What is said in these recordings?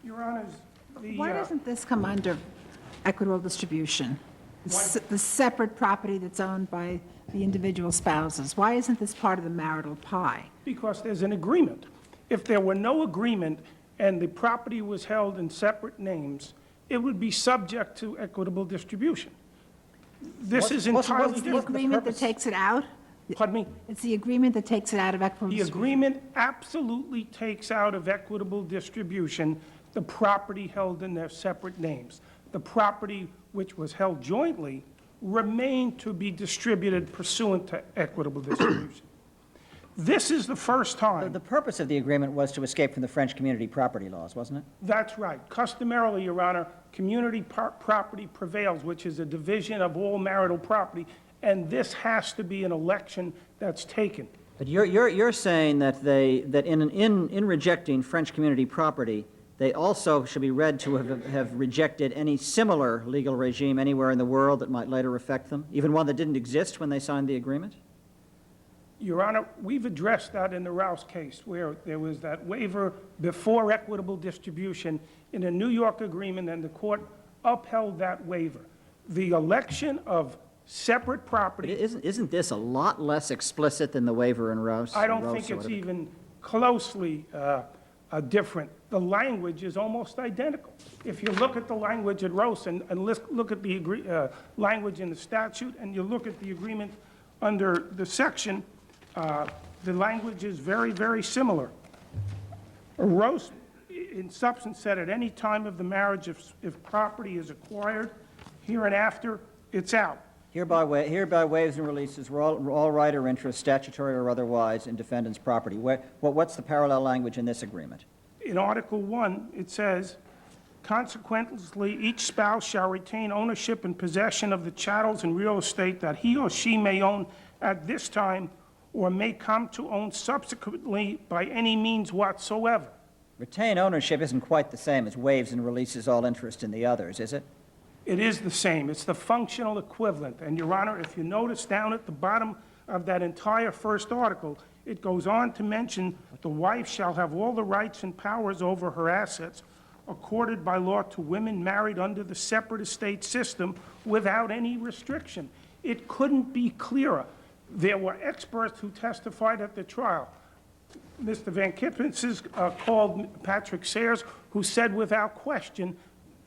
Your Honors, Why doesn't this come under equitable distribution? The separate property that's owned by the individual spouses. Why isn't this part of the marital pie? because there's an agreement. If there were no agreement and the property was held in separate names, it would be subject to equitable distribution. This is entirely It's the different. agreement that takes it out? Pardon me? It's the agreement that takes it out of equitable The distribution? agreement absolutely takes out of equitable distribution the property held in their separate names. The property which was held jointly remained to be distributed pursuant to equitable distribution. This is the first time. The purpose of the agreement was to escape from the French community property laws, wasn't it? That's right. Customarily, Your Honor, community property prevails, which is a division of all marital property, and this has to be an election that's taken. But you're saying that in rejecting French community property, they also should be read to have rejected any similar legal regime anywhere in the world that might later affect them, even one that didn't exist when they signed the agreement? Your Honor, we've addressed that in the Rouse case, where there was that waiver before equitable distribution in a New York agreement, and the court upheld that waiver. The election of separate property. Isn't this a lot less explicit than the waiver in Rouse? I don't think it's even closely different. The language is almost identical. If you look at the language at Rouse and look at the language in the statute, and you look at the agreement under the section, the language is very, very similar. Rouse, in substance, said at any time of the marriage, if property is acquired, hereinafter, it's out. Hereby waives and releases all right or interest, statutory or otherwise, in defendant's property. What's the parallel language in this agreement? In Article 1, it says, consequently, each spouse shall retain ownership and possession of the chattels and real estate that he or she may own at this time or may come to own subsequently by any means whatsoever. Retain ownership isn't quite the same as waives and releases all interest in the others, is it? It is the same. It's the functional equivalent. And, Your Honor, if you notice down at the bottom of that entire first article, it goes on to mention the wife shall have all the rights and powers over her assets accorded by law to women married under the separate estate system without any restriction. It couldn't be clearer. There were experts who testified at the trial. Mr. Van Kippens called Patrick Sayers, who said without question,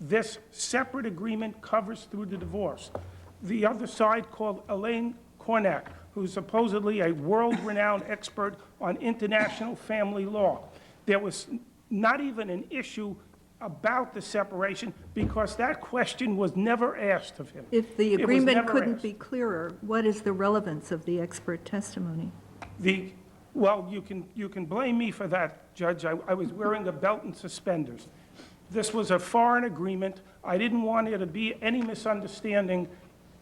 this separate agreement covers through the divorce. The other side called Elaine Cornack, who's supposedly a world-renowned expert on international family law. There was not even an issue about the separation because that question was never asked of him. If the agreement couldn't be clearer, what is the relevance of the expert testimony? Well, you can blame me for that, Judge. I was wearing a belt and suspenders. This was a foreign agreement. I didn't want there to be any misunderstanding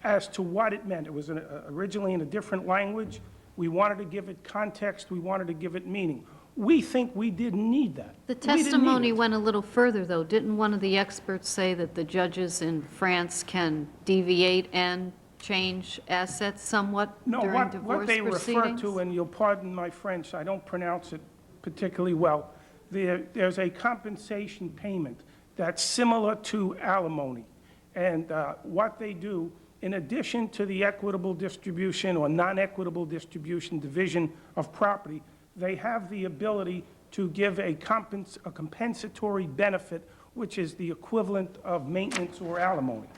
as to what it meant. It was originally in a different language. We wanted to give it context. We wanted to give it meaning. We think we didn't need that. The testimony went a little further, though. Didn't one of the experts say that the judges in France can deviate and change assets somewhat during divorce proceedings? No, what they refer to, and you'll pardon my French, I don't pronounce it particularly well, there's a compensation payment that's similar to alimony. And what they do, in addition to the equitable distribution or non-equitable distribution division of property, they have the ability to give a compensatory benefit, which is the equivalent of maintenance or alimony.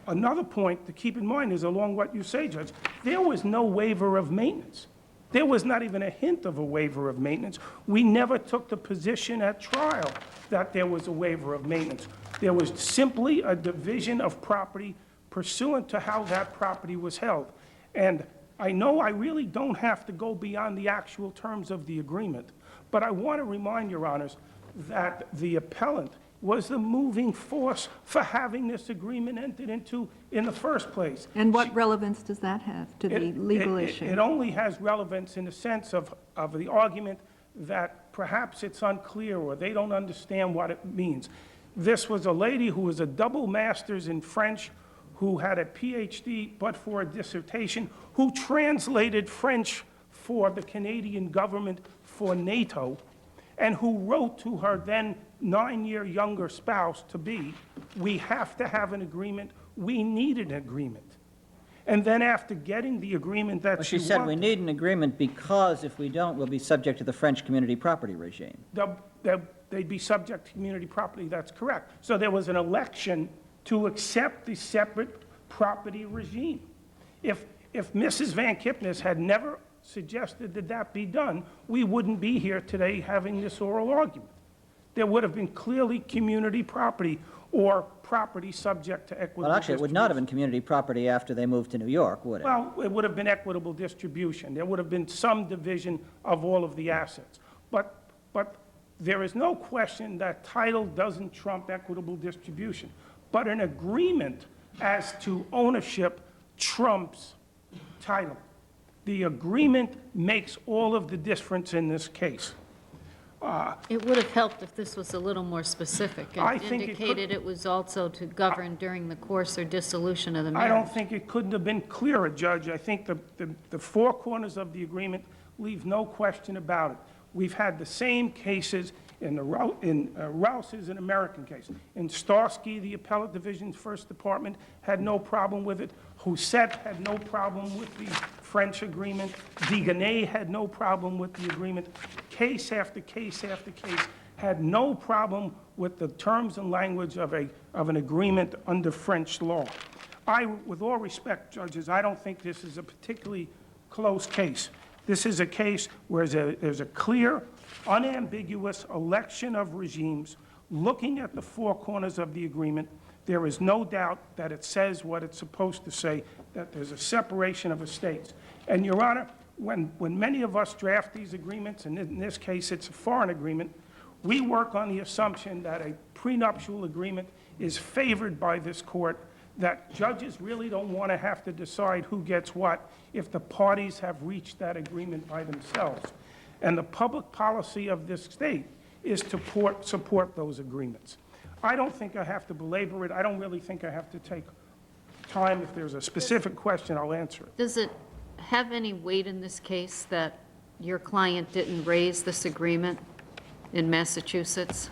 Another point to keep in mind is along what you say, Judge, there was no waiver of maintenance. There was not even a hint of a waiver of maintenance. We never took the position at trial that there was a waiver of maintenance. There was simply a division of property pursuant to how that property was held. And I know I really don't have to go beyond the actual terms of the agreement, but I want to remind Your Honors that the appellant was the moving force for having this agreement entered into in the first place. And what relevance does that have to the legal issue? It only has relevance in the sense of the argument that perhaps it's unclear or they don't understand what it means. This was a lady who was a double master's in French, who had a PhD but for a dissertation, who translated French for the Canadian government for NATO. and who wrote to her then 9-year younger spouse-to-be, we have to have an agreement, we need an agreement. And then after getting the agreement that Well, she she said we wanted, need an agreement because if we don't, we'll be subject to the French community property regime. they'd be subject to community property, that's correct. So there was an election to accept the separate property regime. If Mrs. Van Kipnis had never suggested that that be done, we wouldn't be here today having this oral argument. There would have been clearly community property or property subject to equitable Well, actually, it would not have distribution. been community property after they moved to New York, would it? Well, it would have been equitable distribution. There would have been some division of all of the assets. But there is no question that title doesn't trump equitable distribution. But an agreement as to ownership trumps title. The agreement makes all of the difference in this case. It would have helped if this was a little more specific I and think it could- indicated it was also to govern during the course or dissolution of the marriage. I don't think it couldn't have been clearer, Judge. I think the four corners of the agreement leave no question about it. We've had the same cases in Rouse is an American case. In Starsky, the appellate division's first department had no problem with it. Housset had no problem with the French agreement. Digonet had no problem with the agreement. Case after case after case had no problem with the terms and language of an agreement under French law. With all respect, judges, I don't think this is a particularly close case. This is a case where there's a clear, unambiguous election of regimes. Looking at the four corners of the agreement, there is no doubt that it says what it's supposed to say, that there's a separation of estates. And, Your Honor, when many of us draft these agreements, and in this case it's a foreign agreement, we work on the assumption that a prenuptial agreement is favored by this court, that judges really don't want to have to decide who gets what if the parties have reached that agreement by themselves. And the public policy of this state is to support those agreements. I don't think I have to belabor it. I don't really think I have to take time. If there's a specific question, I'll answer it. Does it have any weight in this case that your client didn't raise this agreement in Massachusetts?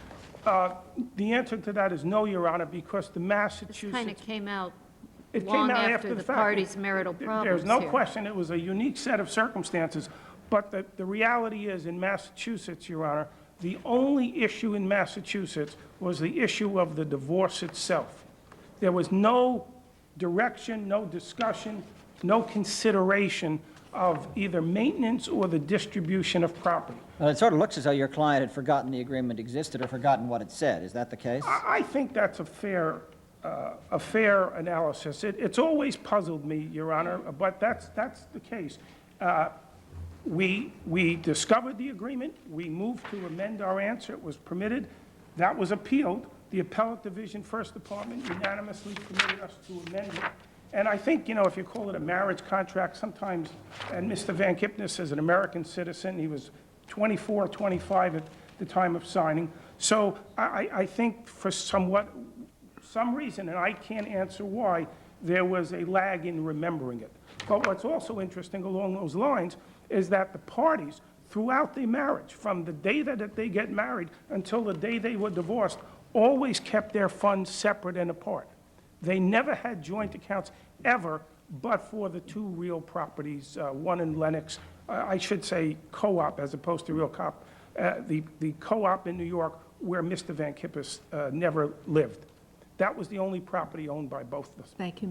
The answer to that is no, Your Honor, because the This Massachusetts... kind of came out It came long out after the fact. parties' marital problems There's no here. question it was a unique set of circumstances, but the reality is in Massachusetts, Your Honor, the only issue in Massachusetts was the issue of the divorce itself. There was no direction, no discussion, no consideration of either maintenance or the distribution of property. Well, it sort of looks as though your client had forgotten the agreement existed or forgotten what it said. Is that the case? I think that's a fair analysis. It's always puzzled me, Your Honor, but that's the case. We discovered the agreement. We moved to amend our answer. It was permitted. That was appealed. The appellate division, first department, unanimously permitted us to amend it. And I think, if you call it a marriage contract, sometimes, and Mr. Van Kipnis is an American citizen, he was 24, 25 at the time of signing. So I think for some reason, and I can't answer why, there was a lag in remembering it. But what's also interesting along those lines is that the parties, throughout the marriage, from the day that they get married until the day they were divorced, always kept their funds separate and apart. They never had joint accounts ever, but for the two real properties, one in Lenox, I should say co-op as opposed to real cop, the co-op in New York where Mr. Van Kipnis never lived. That was the only property owned by both of us. Thank you,